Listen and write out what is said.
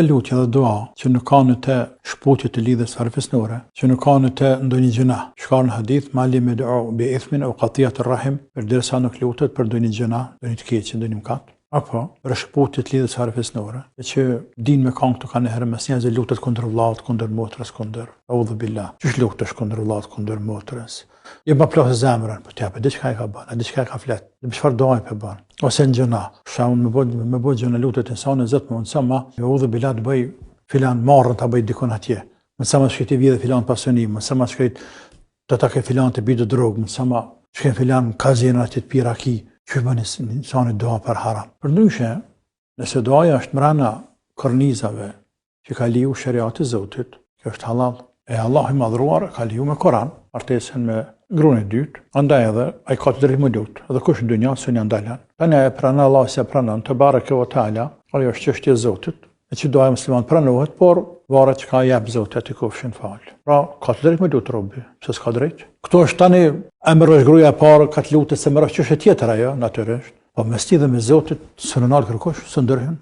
Lutje dhe dua që nuk ka në të shputje të lidhjes harfisnore, që nuk ka në të ndonjë gjëna. Shka në hadith, mali me du'a bi ithmin o qatiyat ar-rahim, përderisa nuk lutet për ndonjë gjëna, ndonjë të keqe, ndonjë mëkat. Apo për shputje të lidhjes harfisnore, që din me kanë këtu kanë herë mes njerëzve lutet kundër vllaut, kundër motrës, kundër audhu billah. Çish lutesh kundër vllaut, kundër motrës? Je pa plasë zemrën, po t'japë diçka e ka bën, diçka e ka flet. Në çfarë doaj pe bën? Ose në gjëna. Shahun me bëj gjëna lutet insani zot më sa ma, audhu billah të bëj filan marrën ta bëj dikon atje. Më sa ma shkëti vjedhë filan pasionim, më sa ma shkëti të takë filan të bëj drogë, më sa ma shkën filan kazino atë të piraki. Që bën insani doa për haram. Përndryshe, nëse doaja është mbrana kornizave që ka liu shariati i Zotit, kjo është halal. E Allahu i madhruar ka liu me Koran, martesën me gruan e dytë, andaj edhe ai ka të drejtë më lut. Edhe kush në dunjë s'u ndalan. Tani e pranon Allahu se pranon te bareke ve taala, ajo është çështje e Zotit. E që doja musliman pranohet, por varet që ka jep Zoti aty kufshin fal. Pra, ka të drejtë me lut robi, pse s'ka drejt? Kto është tani emërosh gruaja e parë ka të lutet se mërosh çështje tjetër ajo natyrisht. Po mes ti dhe me Zotit s'u nal kërkosh, s'u ndërhyn.